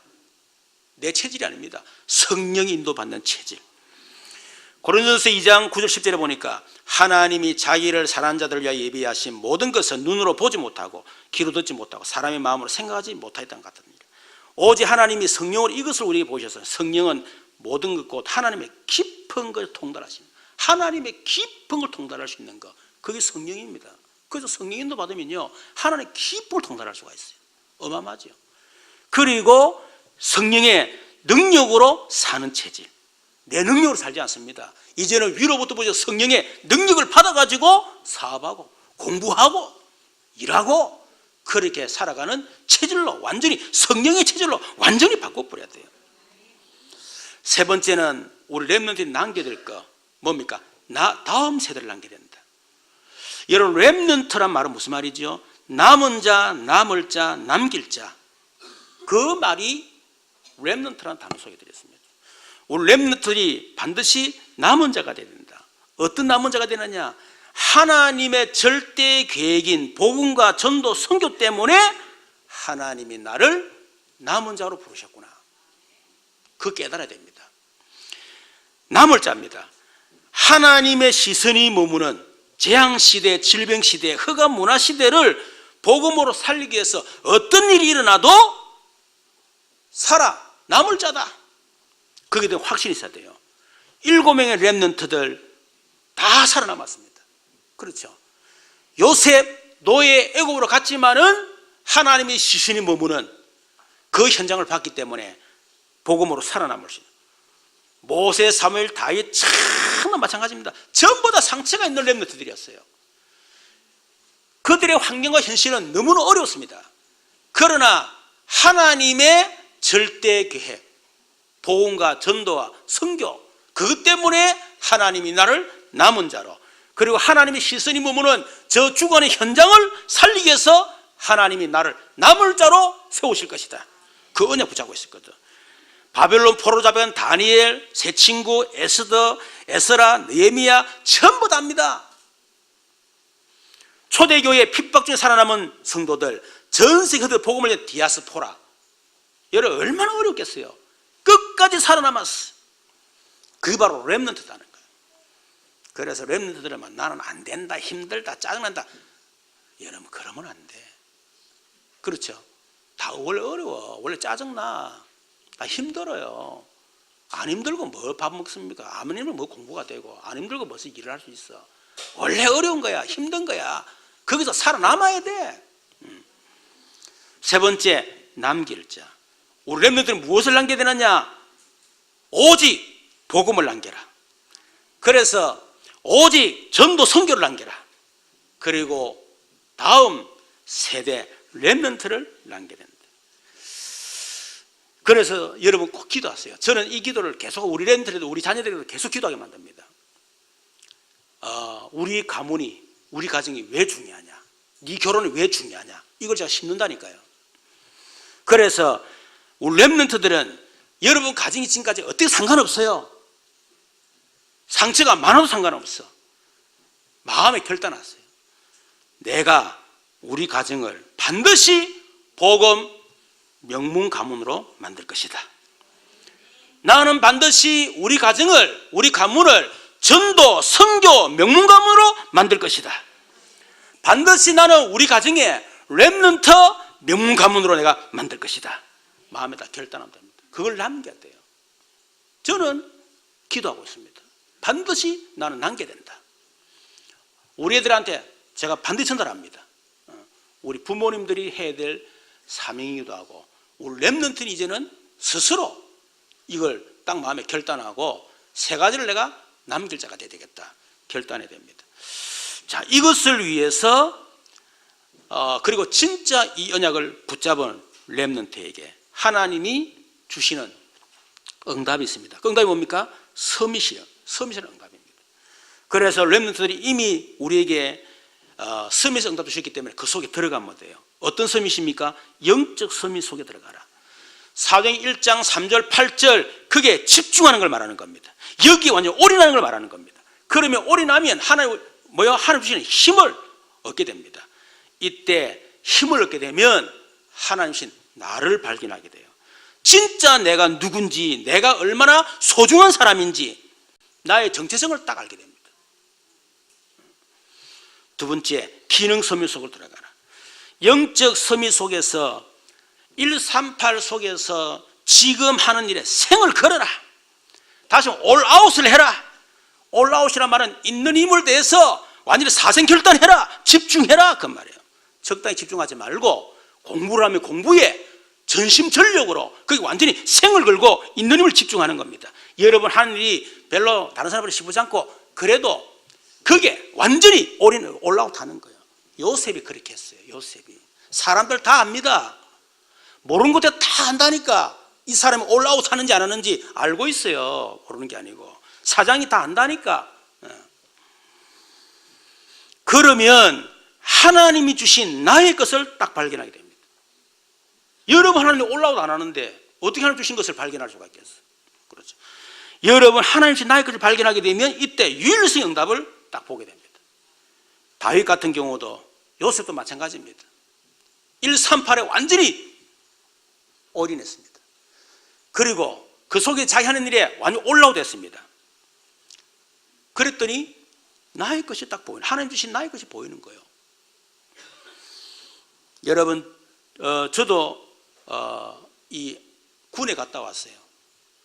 내 체질이 아닙니다. 성령이 인도받는 체질. 고린도전서 2장 9절 10절에 보니까 하나님이 자기를 사랑하는 자들을 위하여 예비하신 모든 것은 눈으로 보지 못하고 귀로 듣지 못하고 사람의 마음으로 생각하지 못하였다는 것 같습니다. 오직 하나님이 성령으로 이것을 우리에게 보이셔서 성령은 모든 것 곧 하나님의 깊은 걸 통달하십니다. 하나님의 깊은 걸 통달할 수 있는 것 그게 성령입니다. 그래서 성령 인도 받으면요 하나님의 깊은 걸 통달할 수가 있어요. 어마어마하죠. 그리고 성령의 능력으로 사는 체질. 내 능력으로 살지 않습니다. 이제는 위로부터 보죠. 성령의 능력을 받아가지고 사업하고 공부하고 일하고 그렇게 살아가는 체질로 완전히 성령의 체질로 완전히 바꿔버려야 돼요. 세 번째는 우리 렘넌트들이 남겨야 될 거 뭡니까? 다음 세대를 남겨야 된다. 여러분 렘넌트란 말은 무슨 말이죠? 남은 자, 남을 자, 남길 자. 그 말이 렘넌트라는 단어 속에 들었습니다. 우리 렘넌트들이 반드시 남은 자가 되어야 된다. 어떤 남은 자가 되느냐? 하나님의 절대 계획인 복음과 전도 선교 때문에 하나님이 나를 남은 자로 부르셨구나. 그 깨달아야 됩니다. 남을 자입니다. 하나님의 시선이 머무는 재앙시대, 질병시대, 흑암 문화시대를 복음으로 살리기 위해서 어떤 일이 일어나도 남을 자다. 그게 대한 확신이 있어야 돼요. 7명의 렘넌트들 다 살아남았습니다. 그렇죠. 요셉, 노예, 애굽으로 갔지만은 하나님의 시선이 머무는 그 현장을 봤기 때문에 복음으로 살아남을 수 있어요. 모세, 사무엘, 다윗 참 마찬가지입니다. 전부 다 상처가 있는 렘넌트들이었어요. 그들의 환경과 현실은 너무나 어려웠습니다. 그러나 하나님의 절대 계획, 복음과 전도와 선교, 그것 때문에 하나님이 나를 남은 자로, 그리고 하나님의 시선이 머무는 저 주관의 현장을 살리기 위해서 하나님이 나를 남을 자로 세우실 것이다. 그 언약 붙잡고 있었거든. 바벨론 포로 잡혀간 다니엘, 세 친구, 에스라, 느헤미야 전부 다입니다. 초대교회 핍박 중에 살아남은 성도들, 전 세계 그들 복음을 위한 디아스포라. 여러분 얼마나 어렵겠어요. 끝까지 살아남았어. 그게 바로 렘넌트다는 거예요. 그래서 렘넌트들은 나는 안 된다, 힘들다, 짜증난다. 여러분 그러면 안 돼. 그렇죠. 다 원래 어려워. 원래 짜증나. 다 힘들어요. 안 힘들고 뭐 밥 먹습니까? 안 힘들면 뭐 공부가 되고, 안 힘들고 무슨 일을 할 수 있어. 원래 어려운 거야. 힘든 거야. 거기서 살아남아야 돼. 세 번째, 남길 자. 우리 렘넌트들은 무엇을 남겨야 되느냐? 오직 복음을 남겨라. 그래서 오직 전도 선교를 남겨라. 그리고 다음 세대 렘넌트를 남겨야 된다. 그래서 여러분 꼭 기도하세요. 저는 이 기도를 계속 우리 렘넌트들도 우리 자녀들에도 계속 기도하게 만듭니다. 우리 가문이, 우리 가정이 왜 중요하냐? 네 결혼이 왜 중요하냐? 이걸 제가 심는다니까요. 그래서 우리 렘넌트들은 여러분 가정이 지금까지 어떻게 상관없어요. 상처가 많아도 상관없어. 마음에 결단하세요. 내가 우리 가정을 반드시 복음 명문 가문으로 만들 것이다. 나는 반드시 우리 가정을, 우리 가문을 전도, 선교, 명문 가문으로 만들 것이다. 반드시 나는 우리 가정에 렘넌트 명문 가문으로 내가 만들 것이다. 마음에 다 결단하면 됩니다. 그걸 남겨야 돼요. 저는 기도하고 있습니다. 반드시 나는 남겨야 된다. 우리 애들한테 제가 반드시 전달합니다. 우리 부모님들이 해야 될 사명이기도 하고, 우리 렘넌트는 이제는 스스로 이걸 딱 마음에 결단하고 세 가지를 내가 남길 자가 돼야 되겠다. 결단해야 됩니다. 자, 이것을 위해서 그리고 진짜 이 언약을 붙잡은 렘넌트에게 하나님이 주시는 응답이 있습니다. 그 응답이 뭡니까? 서밋이요. 서밋의 응답입니다. 그래서 렘넌트들이 이미 우리에게 서밋 응답 주셨기 때문에 그 속에 들어가면 돼요. 어떤 서밋입니까? 영적 서밋 속에 들어가라. 사도행 1장 3절 8절 그게 집중하는 걸 말하는 겁니다. 여기에 완전 올인하는 걸 말하는 겁니다. 그러면 올인하면 하나님 주시는 힘을 얻게 됩니다. 이때 힘을 얻게 되면 하나님 주신 나를 발견하게 돼요. 진짜 내가 누군지, 내가 얼마나 소중한 사람인지 나의 정체성을 딱 알게 됩니다. 두 번째, 기능 서밋 속으로 들어가라. 영적 서밋 속에서 138 속에서 지금 하는 일에 생을 걸어라. 다시 올아웃을 해라. 올아웃이란 말은 있는 힘을 대해서 완전히 사생결단해라. 집중해라 그 말이에요. 적당히 집중하지 말고 공부를 하면 공부에 전심전력으로 거기 완전히 생을 걸고 있는 힘을 집중하는 겁니다. 여러분 하늘이 별로 다른 사람보다 시부지 않고 그래도 그게 완전히 올라오타는 거예요. 요셉이 그렇게 했어요. 요셉이. 사람들 다 압니다. 모르는 것도 다 안다니까. 이 사람이 올라오트 하는지 안 하는지 알고 있어요. 모르는 게 아니고. 사장이 다 안다니까. 그러면 하나님이 주신 나의 것을 딱 발견하게 됩니다. 여러분 하나님이 올라오도 안 하는데 어떻게 하나님 주신 것을 발견할 수가 있겠어요? 그렇죠. 여러분 하나님 주신 나의 것을 발견하게 되면 이때 유일성 응답을 딱 보게 됩니다. 다윗 같은 경우도 요셉도 마찬가지입니다. 138에 완전히 올인했습니다. 그리고 그 속에 자기 하는 일에 완전히 올라오됐습니다. 그랬더니 나의 것이 딱 보이는, 하나님 주신 나의 것이 보이는 거예요. 여러분, 저도 이 군에 갔다 왔어요.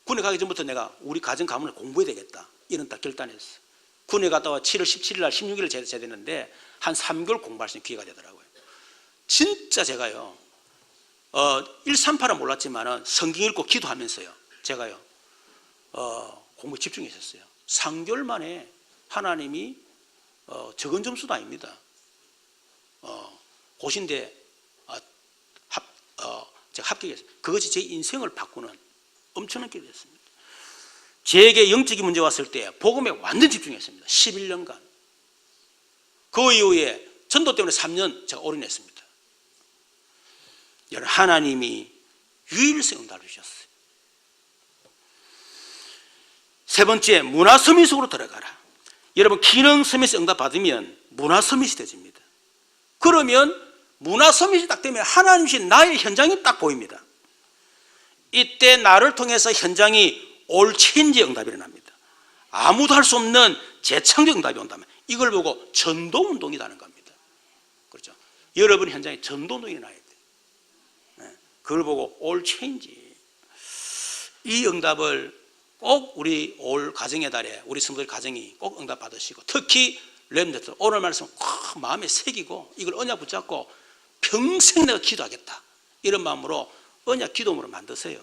군에 가기 전부터 내가 우리 가정 가문을 공부해야 되겠다 이런 딱 결단했어요. 군에 갔다 와 7월 17일 날 16일을 제대했는데 한 3개월 공부할 수 있는 기회가 되더라고요. 진짜 제가요 138은 몰랐지만 성경 읽고 기도하면서요 제가요 공부에 집중했었어요. 3개월 만에 하나님이 적은 점수도 아닙니다. 고신대 제가 합격했어요. 그것이 제 인생을 바꾸는 엄청난 길이 됐습니다. 제게 영적인 문제 왔을 때 복음에 완전 집중했습니다. 11년간. 그 이후에 전도 때문에 3년 제가 올인했습니다. 여러분 하나님이 유일성 응답을 주셨어요. 세 번째, 문화 서밋 속으로 들어가라. 여러분 기능 서밋 응답 받으면 문화 서밋이 되집니다. 그러면 문화 서밋이 딱 되면 하나님 주신 나의 현장이 딱 보입니다. 이때 나를 통해서 현장이 올 체인지 응답이 일어납니다. 아무도 할 수 없는 재창조 응답이 온다면 이걸 보고 전도운동이라는 겁니다. 그렇죠? 여러분 현장에 전도운동이 일어나야 돼요. 그걸 보고 올 체인지. 이 응답을 꼭 우리 올 가정의 달에 우리 성도들 가정이 꼭 응답 받으시고 특히 렘넌트 오늘 말씀 꼭 마음에 새기고 이걸 언약 붙잡고 평생 내가 기도하겠다 이런 마음으로 언약 기도문으로 만드세요.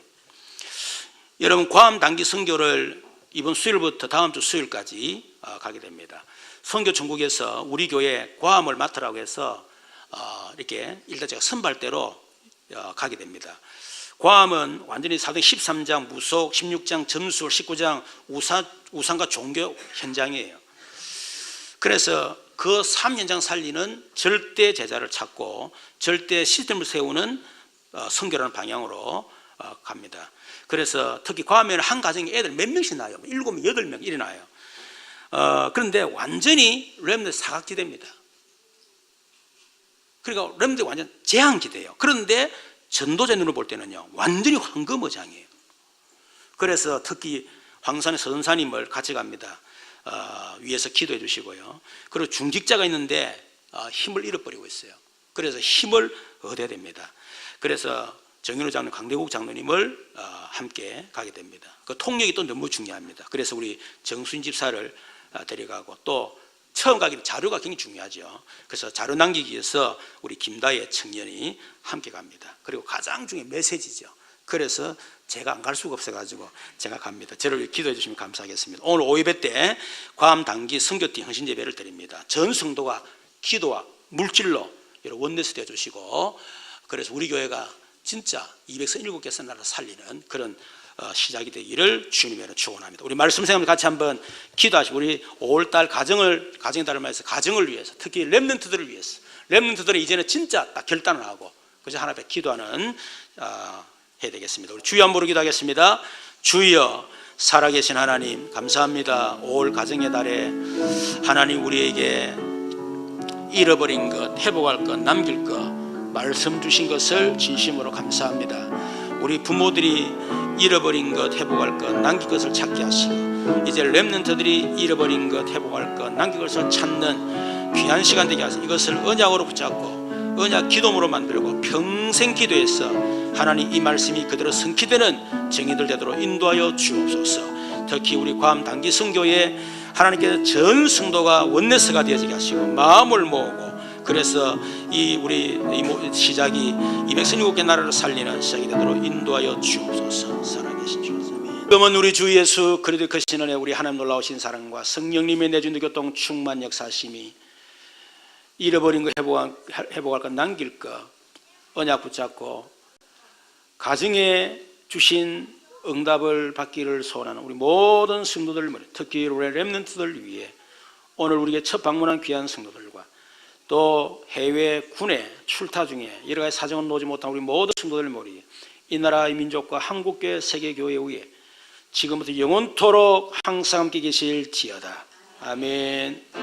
여러분 괌 단기 선교를 이번 수요일부터 다음 주 수요일까지 가게 됩니다. 선교 전국에서 우리 교회 괌을 맡으라고 해서 이렇게 일단 제가 선발대로 가게 됩니다. 괌은 완전히 사도행 13장 무속, 16장 점술, 19장 우상과 종교 현장이에요. 그래서 그 3현장 살리는 절대 제자를 찾고 절대 시스템을 세우는 선교라는 방향으로 갑니다. 그래서 특히 괌에는 한 가정에 애들 몇 명씩 나요. 7명, 8명 이래 나요. 그런데 완전히 렘넌트 사각지대입니다. 그러니까 렘넌트 완전 재앙지대예요. 그런데 전도자 눈으로 볼 때는요 완전히 황금어장이에요. 그래서 특히 황산의 서전사님을 같이 갑니다. 위에서 기도해 주시고요. 그리고 중직자가 있는데 힘을 잃어버리고 있어요. 그래서 힘을 얻어야 됩니다. 그래서 정인호 장로님, 강대국 장로님을 함께 가게 됩니다. 그 통역이 또 너무 중요합니다. 그래서 우리 정수인 집사를 데려가고 또 처음 가기는 자료가 굉장히 중요하죠. 그래서 자료 남기기 위해서 우리 김다혜 청년이 함께 갑니다. 그리고 가장 중요한 메시지죠. 그래서 제가 안 갈 수가 없어가지고 제가 갑니다. 저를 위해 기도해 주시면 감사하겠습니다. 오늘 5예배 때 괌 단기 선교팀 헌신 예배를 드립니다. 전 성도가 기도와 물질로 여러분 원내스 되어 주시고 그래서 우리 교회가 진짜 237개 나라를 살리는 그런 시작이 되기를 주님으로 축원합니다. 우리 말씀 생각하면 같이 한번 기도하시고 우리 5월달 가정의 달을 맞아서 가정을 위해서 특히 렘넌트들을 위해서 렘넌트들은 이제는 진짜 딱 결단을 하고 그저 하나 앞에 기도하는 해야 되겠습니다. 우리 주여 한번 기도하겠습니다. 주여 살아계신 하나님 감사합니다. 5월 가정의 달에 하나님 우리에게 잃어버린 것, 회복할 것, 남길 것 말씀 주신 것을 진심으로 감사합니다. 우리 부모들이 잃어버린 것, 회복할 것, 남길 것을 찾게 하시고 이제 렘넌트들이 잃어버린 것, 회복할 것, 남길 것을 찾는 귀한 시간 되게 하시고 이것을 언약으로 붙잡고 언약 기도문으로 만들고 평생 기도해서 하나님 이 말씀이 그대로 성취되는 정의들 되도록 인도하여 주옵소서. 특히 우리 괌 단기 선교에 하나님께서 전 성도가 원내스가 되어지게 하시고 마음을 모으고 그래서 우리 시작이 236개 나라를 살리는 시작이 되도록 인도하여 주옵소서. 살아계신 주님. 지금은 우리 주 예수 그리스도의 크신 은혜, 우리 하나님 놀라우신 사랑과 성령님의 내주는 교통 충만 역사심이 잃어버린 거 회복할 것, 남길 것 언약 붙잡고 가정에 주신 응답을 받기를 소원하는 우리 모든 성도들, 특히 우리 렘넌트들 위해 오늘 우리에게 첫 방문한 귀한 성도들과 또 해외 군에 출타 중에 여러 가지 사정을 놓지 못한 우리 모든 성도들 머리, 이 나라의 민족과 한국교회 세계교회 위에 지금부터 영원토록 항상 함께 계실지어다. 아멘.